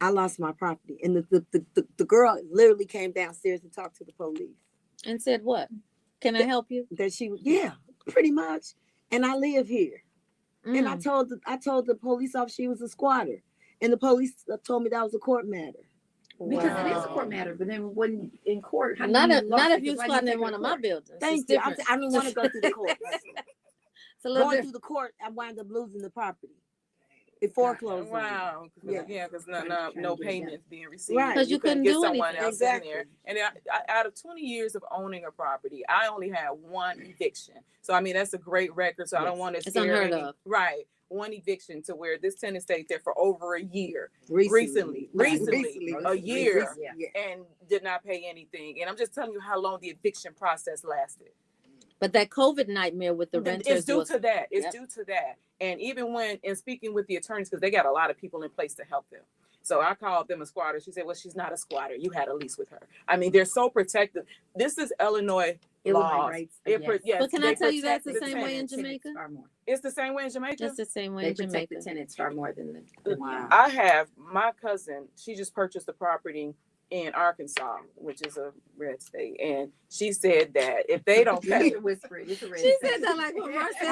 I lost my property, and the girl literally came downstairs and talked to the police
and said, "What? Can I help you?"
That she was, pretty much. And I live here, and I told the police officer she was a squatter, and the police told me that was a court matter.
Because it is a court matter, but then when in court,
not if you're squatting in one of my buildings.
Thank you. I don't want to go through the court. Going through the court, I wound up losing the property. It foreclosed.
Wow. Because no payments being received.
Right.
Because you couldn't
get
do
someone
anything.
else in there. And out of 20 years of owning a property, I only had 1 eviction. So I mean, that's a great record. So I don't want to
It's unheard of.
Right. 1 eviction to where this tenant stayed there for over a year.
Recently,
a year, and did not pay anything. And I'm just telling you how long the eviction process lasted.
But that COVID nightmare with the renters,
it's due to that. It's due to that. And even when speaking with the attorneys, because they got a lot of people in place to help them. So I called them a squatter. She said, "Well, she's not a squatter. You had a lease with her." I mean, they're so protective. This is Illinois laws.
Rights.
But can I tell you that's the same way in Jamaica?
Far more.
It's the same way in Jamaica.
It's the same way
They
in
protect
Jamaica.
the tenants far more than the
Wow.
I have my cousin. She just purchased the property in Arkansas, which is a red state, and she said that if they don't pay,
whisper it. It's a red
She
state.
said that like what Mark said.
she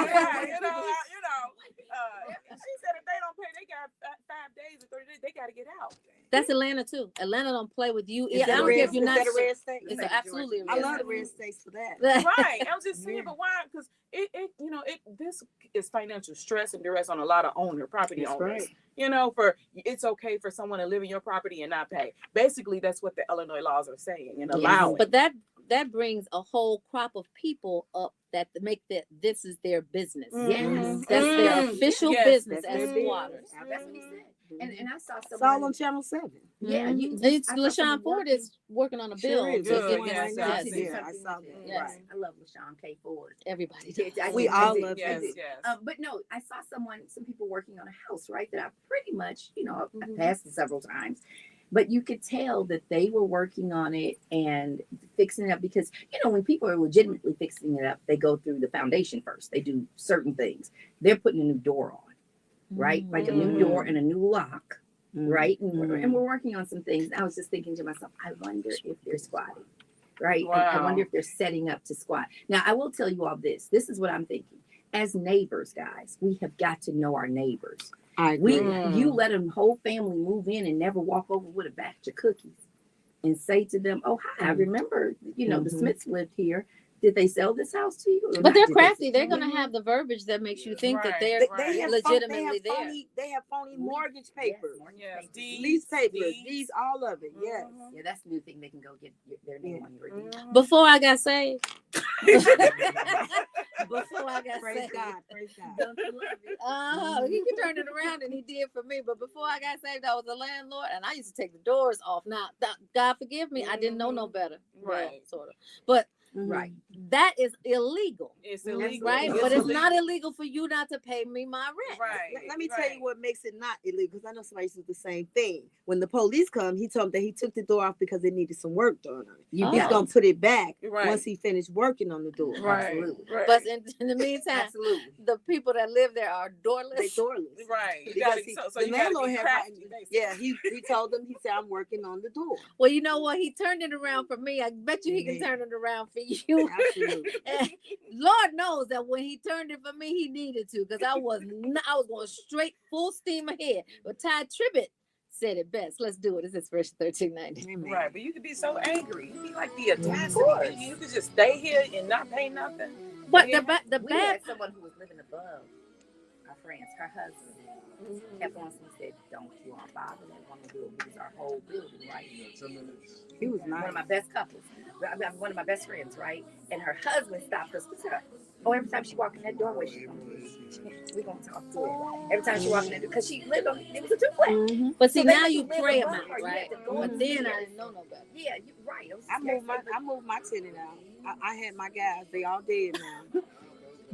said if they don't pay, they got 5 days or 30 days, they got to get out.
That's Atlanta too. Atlanta don't play with you.
Is
I
that
don't
a
care
red,
if you're not.
is that a red state?
It's absolutely a
I
red
love
state.
the red states for that.
Right. I'm just saying, but why? Because this is financial stress and duress on a lot of property
That's
owners.
right.
For it's okay for someone to live in your property and not pay. Basically, that's what the Illinois laws are saying and allowing.
But that brings a whole crop of people up that make that this is their business.
Yes.
That's their official business as squatters.
That's what he said. And I saw
It's all
someone.
on Channel 7.
Yeah,
LaShawn Ford is working on a bill.
Sure is.
to
Good.
get
Yes,
this-
yes,
yes.
yeah, I saw that.
Yes.
Right.
I love LaShawn K. Ford.
Everybody
Yes,
does.
We all love
yes,
him.
yes.
But no, I saw some people working on a house, right? That I pretty much, I passed it several times. But you could tell that they were working on it and fixing it up because, when people are legitimately fixing it up, they go through the foundation first. They do certain things. They're putting a new door on, right? Like a new door and a new lock, right? And we're working on some things. I was just thinking to myself, I wonder if they're squatting, right?
Wow.
I wonder if they're setting up to squat. Now, I will tell you all this. This is what I'm thinking. As neighbors, guys, we have got to know our neighbors. You let a whole family move in and never walk over with a batch of cookies and say to them, "Oh, hi, I remember, the Smiths lived here. Did they sell this house to you?"
But they're crafty. They're going to have the verbiage that makes you think that they're
They have
legitimately there.
They have phony mortgage papers,
Yes,
lease papers, these, all of it. Yes.
Yeah, that's a new thing. They can go get their name on your deed.
Before I got saved. Before I got
Praise
saved.
God. Praise God.
Don't you love it?
He can turn it around, and he did for me. But before I got saved, I was a landlord, and I used to take the doors off. Now, God forgive me, I didn't know no better.
Right.
Well, sort of. But
Right.
that is illegal.
It's illegal.
Right?
It's
But it's
illegal.
not illegal for you not to pay me my rent.
Right.
Let me tell you what makes it not illegal, because I know somebody used to do the same thing. When the police come, he told them that he took the door off because it needed some work done on it. He's going to put it back once he finished working on the door.
Right.
Absolutely.
Right.
But in the meantime,
Absolutely.
the people that live there are doorless.
They doorless.
Right. You
Because
gotta, so
the
you gotta
landlord
be
had
crafty, basically.
yeah, he told them, he said, "I'm working on the door."
Well, you know what? He turned it around for me. I bet you he can turn it around for you.
Absolutely.
And Lord knows that when he turned it for me, he needed to, because I was going straight full steam ahead. But Ty Tribbett said it best. Let's do it. This is Fresh 1390.
Right, but you could be so angry. You be like the audacity. You could just stay here and not pay nothing.
But
we
bad.
had someone who was living above our friends. Her husband kept on saying, said, "Don't you all bother that woman. We'll lose our whole building, right?"
He was
One
nice.
of my best couples. One of my best friends, right? And her husband stopped us. Every time she walked in that doorway, we're gonna talk to her. Every time she walked in, because she lived on, it was a duplex.
But see,
So they
now
had
you
to live
pray
above
about
her.
it,
You
right?
had to go
But then
upstairs.
I didn't know no better.
Yeah, you're right. It was
I moved my tenant out. I had my guys. They all dead now.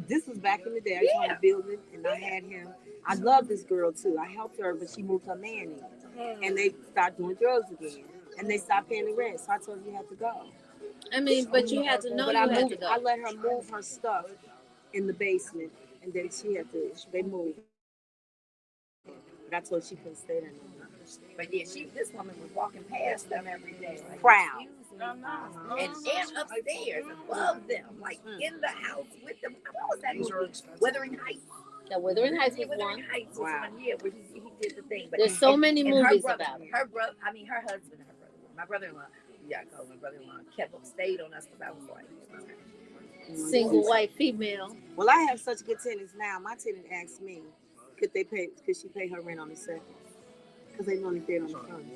This was back in the day. I was on the building, and I had him. I love this girl too. I helped her, but she moved her man in, and they started doing drugs again, and they stopped paying the rent. So I told her, "You have to go."
I mean, but you had to know
But
you
I
had
moved.
to go.
I let her move her stuff in the basement, and then she had to. They moved. But I told her she couldn't stay there no more.
But yeah, this woman was walking past them every day, like,
Proud.
and upstairs above them, like in the house with them. What was that movie? Wuthering Heights.
Yeah, Wuthering Heights was
Wuthering
one.
Heights was one, yeah, where he did the thing. But
There's so many movies
her
about it.
Her brother, her husband, my brother-in-law. Yeah, I call him my brother-in-law. Stayed on us because I was like
Single white female.
Well, I have such good tenants now. My tenant asked me, could she pay her rent on the second? Because they only paid on the first.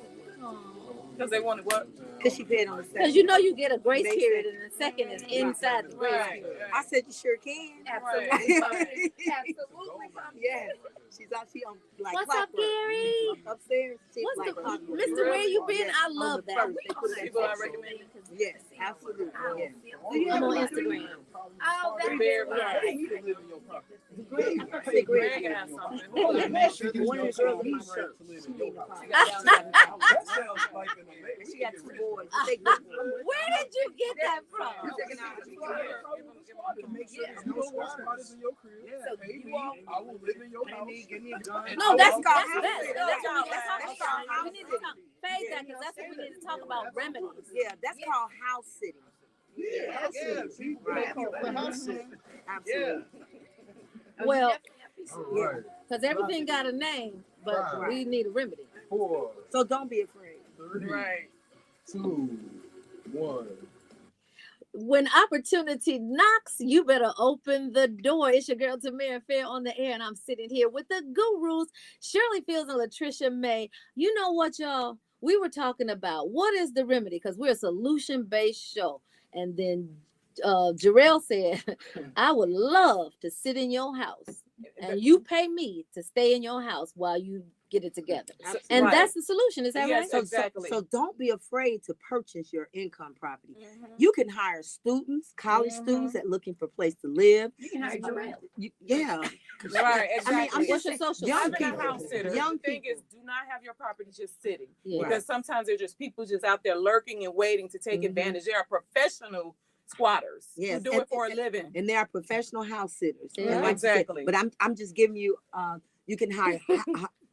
Because they wanted what?
Because she paid on the second.
Because you know you get a grace period, and the second is inside the grace period.
I said, "You sure can."
Absolutely. Absolutely.
Yeah. She's out. She on like
What's up, Gary?
Upstairs.
What's
like
the
clockwork.
Mr. Where you been?
Yes,
I
on
love
the
that.
first, they put that
People I
text.
recommend.
Yes, absolutely. Yes.
I'm on Instagram.
Oh, that's
Very
Greg
has something.
One of the girls in my church. She got 2 boys.
Where did you get that from?
I will live in your house.
No, that's
called
best. We need to talk. fade that because that's what we need to talk about, remedies.
Yeah, that's called house sitting.
Yeah, see, right.
Absolutely.
Well,
Right.
because everything got a name, but we need a remedy.
4,
So don't be afraid.
3,
Right.
2, 1.
When opportunity knocks, you better open the door. It's your girl Tamara Fair on the air, and I'm sitting here with the gurus, Shirley Fields and Latricia May. You know what, y'all? We were talking about what is the remedy because we're a solution-based show. And then Jarrell said, I would love to sit in your house and you pay me to stay in your house while you get it together. And that's the solution. Is that right?
So,
exactly.
So don't be afraid to purchase your income property. You can hire students, college students that looking for a place to live.
You can hire Jarrell.
Yeah.
Right, exactly.
I mean, I'm just
your social
young
I'm
people.
a house sitter.
Young
The thing
people.
is, do not have your property just sitting.
Yeah.
Because sometimes there's just people just out there lurking and waiting to take advantage. There are professional squatters who do it for a living.
And they are professional house sitters.
Yeah.
And like you said,
Exactly.
but I'm just giving you you can hire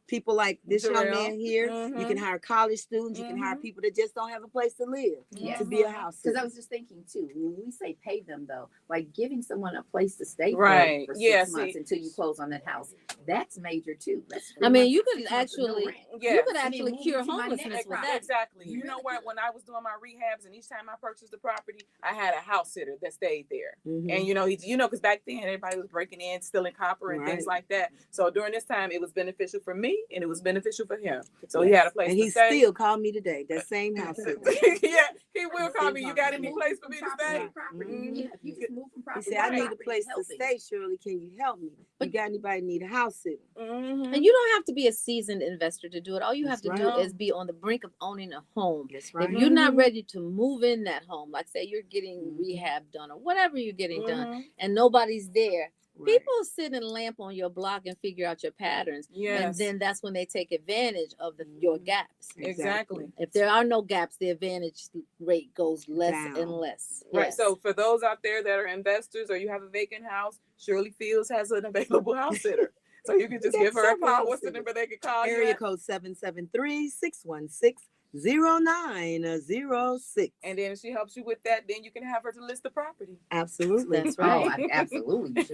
people like this young man here. You can hire college students. You can hire people that just don't have a place to live to be a house sitter.
Because I was just thinking too, when we say pay them though, like giving someone a place to stay
Right.
for 6
Yeah,
months
see.
until you close on that house, that's major too. That's
I mean,
3
you
months,
could
6 months with no
actually,
rent.
you could
Yes.
actually
move
cure
into my
homelessness
next
with
property.
that.
Exactly. You know what? When I was doing my rehabs, and each time I purchased the property, I had a house sitter that stayed there. And because back then everybody was breaking in, stealing copper and things like that. So during this time, it was beneficial for me, and it was beneficial for him. So he had a place
and
to
he
stay.
still called me today. That same house sitter.
Yeah, he will call me. You got any place for me to stay?
If you just move from
He
property,
said, I need a place to stay, Shirley. Can you help me? You got anybody need a house sitter?
And you don't have to be a seasoned investor to do it. All you have to do
right.
is be on the brink of owning a home.
That's right.
If you're not ready to move in that home, like say you're getting rehab done or whatever you're getting done, and nobody's there, people sit and lamp on your block and figure out your patterns. And then that's when they take advantage of your gaps.
Exactly.
If there are no gaps, the advantage rate goes less
Down.
and less.
Right.
Yes.
So for those out there that are investors or you have a vacant house, Shirley Fields has an available house sitter. So you can just give her a call. What's the number they can call you?
Area
At?
code 773-616-0906.
And then if she helps you with that, then you can have her to list the property.
Absolutely.
That's
Oh,
right.
absolutely.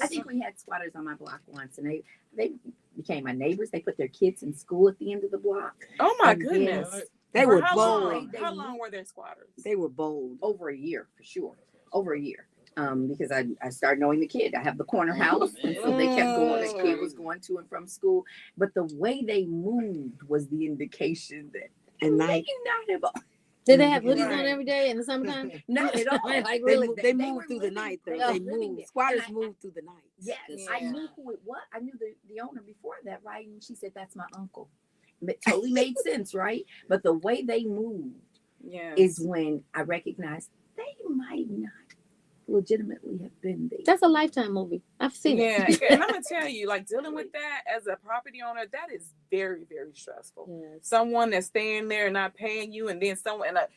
I think we had squatters on my block once, and they became my neighbors. They put their kids in school at the end of the block.
Oh my
And
goodness.
then
They
For
were
how
bold.
long? How long were there squatters?
They were bold.
over a year for sure. Over a year. Because I started knowing the kid. I have the corner house, and so they kept going. The kid was going to and from school, but the way they moved was the indication that
And
they
night.
not have.
Did they have hoodies on every day in the summertime?
Not at all.
Like
They,
really?
they
they
moved
were
through the
living-
night, though.
they
They
were living
moved.
there.
Squatters
And
moved through the night.
Yes,
Yeah.
I knew who it was. I knew the owner before that, right? And she said, "That's my uncle." It totally made sense, right? But the way they moved is when I recognized they might not legitimately have been there.
That's a Lifetime movie. I've seen it.
Yeah, and I'm gonna tell you, like dealing with that as a property owner, that is very, very stressful.
Yes.
Someone that's staying there and not paying you, and then someone, a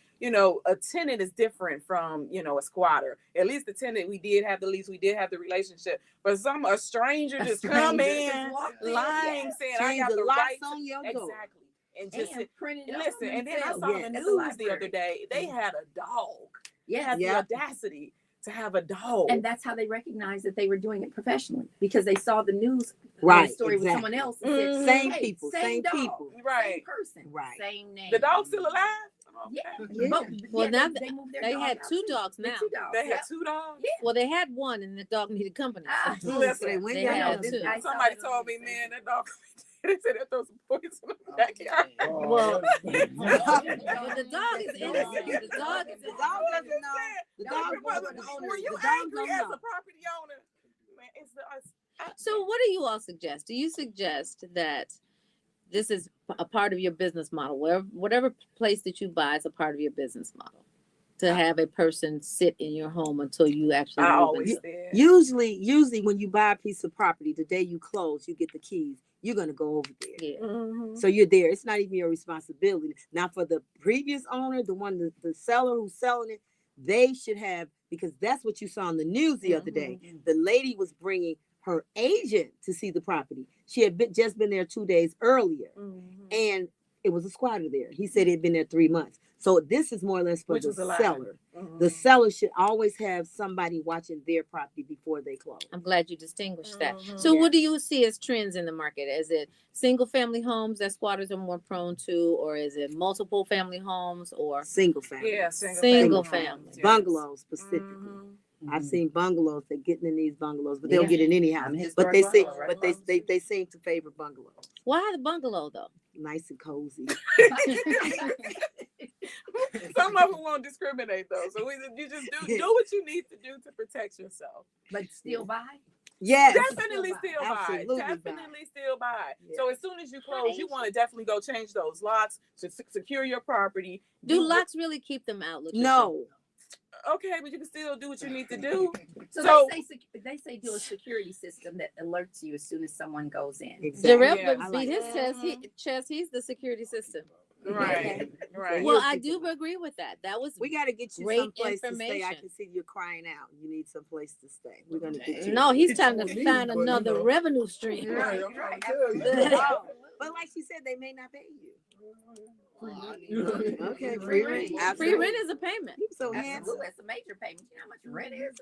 tenant is different from a squatter. At least the tenant, we did have the lease, we did have the relationship, but a stranger just come in, lying, saying I got the
locks
rights
on your door.
exactly, and just
printed it
listen.
out
And then I
themselves.
saw on the
At the
news the
library.
other day, they had a dog. They
Yes.
had the
Yeah.
audacity to have a dog.
And that's how they recognized that they were doing it professionally, because they saw the news story with someone else and said,
Same
"Hey,
people, same
dog,
people."
same
Right.
person,
Right.
same name."
The dog's still alive?
Yeah.
Yeah.
Well, now
they moved their
they
dog
had
out
two
too.
dogs
The
now.
two dogs.
They
yeah.
had 2 dogs?
Yeah.
Well, they had one, and the dog needed company.
Ah,
So
Listen,
they went
they
down
had
there.
two.
I saw
somebody
that
told me,
on
man, that dog, they said they throw some poison in the backyard.
Well,
But
the dog is innocent. The dog is
The dog doesn't know. The dog
When
knows.
you
The dog
angry
don't
as
know.
a property owner, man,
So what do you all suggest? Do you suggest that this is a part of your business model, whatever place that you buy is a part of your business model, to have a person sit in your home until you actually
I
move
always
into
did.
Usually when you buy a piece of property, the day you close, you get the keys. You're gonna go over there.
Yeah.
Mhm.
So you're there. It's not even your responsibility. Now for the previous owner, the seller who's selling it, they should have, because that's what you saw on the news the other day. The lady was bringing her agent to see the property. She had just been there 2 days earlier. And it was a squatter there. He said he'd been there 3 months. So this is more or less for
Which
the
was a lie.
seller.
Mhm.
The seller should always have somebody watching their property before they close.
I'm glad you distinguished that.
Mhm.
So
Yeah.
what do you see as trends in the market? Is it single family homes that squatters are more prone to, or is it multiple family homes, or
Single family.
Yeah,
single
homes,
family?
yes.
Bungalows specifically.
Mhm.
I've seen bungalows. They're getting in these bungalows, but they'll
Yeah.
get in any house.
I'm a
But
historic
they say,
bungalow, right?
but they seem to favor bungalows.
Why the bungalow though?
Nice and cozy.
Some of them won't discriminate though. So you just do what you need to do to protect yourself.
But still buy.
Yes.
Definitely still buy.
Absolutely
Definitely still buy.
Yeah.
So as soon as you close, you want to definitely go change those locks to secure your property.
Do locks really keep them out, Latricia?
No.
Okay, but you can still do what you need to do.
So they say do a security system that alerts you as soon as someone goes in.
Exactly.
Jarrell
Yeah,
beat his chest. He's the security system.
Right. Right.
Well, I do agree with that. That was
We got to get you
great
someplace to stay. I
information.
can see you're crying out. You need someplace to stay. We're gonna get you.
No, he's trying to find another revenue stream.
Right, I'm trying to tell you. But like she said, they may not pay you. Okay, free rent.
Free rent is a payment.
So handsome.
Absolutely, it's a major payment. You know how much rent is?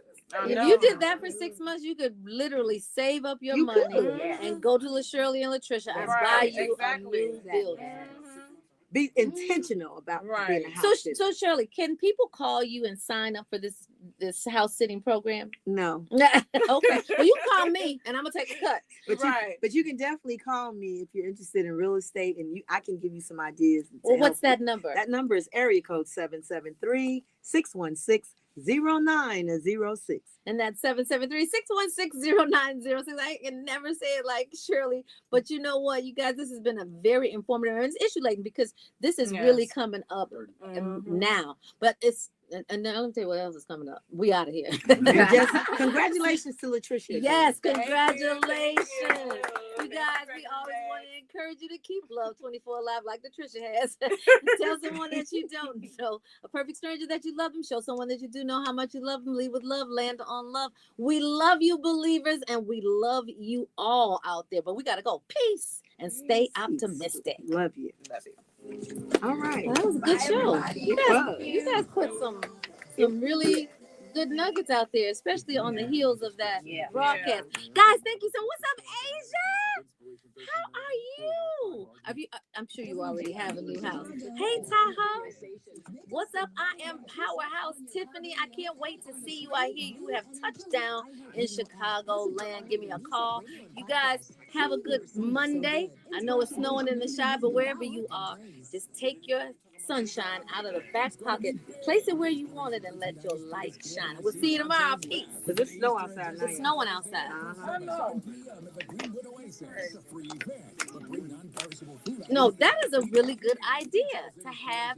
If you did that for 6 months, you could literally save up your money and go to LaShirley and Latricia and buy you a new building.
Be intentional about being a house sitter.
So Shirley, can people call you and sign up for this house sitting program?
No.
Okay. Well, you call me and I'm gonna take a cut.
But you can definitely call me if you're interested in real estate, and I can give you some ideas.
Well, what's that number?
That number is area code 773-616-0906.
And that's 773-616-0906. I can never say it like Shirley, but you know what, you guys, this has been a very informative, and it's issue laden because this is really coming up now. But it's and then let me tell you what else is coming up. We out of here.
Congratulations to Latricia.
Yes, congratulations. You guys, we always want to encourage you to keep Love 24 alive like Latricia has. Tell someone that you don't know. A perfect stranger that you love them. Show someone that you do know how much you love them. Lead with love. Land on love. We love you, believers, and we love you all out there. But we got to go. Peace and stay optimistic.
Love you.
Love you.
All right.
That was a good show. You guys put some really good nuggets out there, especially on the heels of that broadcast. Guys, thank you so much. What's up, Asia? How are you? I'm sure you already have a new house. Hey, Tahoe. What's up? I am Powerhouse Tiffany. I can't wait to see you. I hear you have touched down in Chicago land. Give me a call. You guys have a good Monday. I know it's snowing in the Chi, but wherever you are, just take your sunshine out of the back pocket, place it where you want it, and let your light shine. We'll see you tomorrow. Peace.
It's snow outside.
It's snowing outside. No, that is a really good idea to have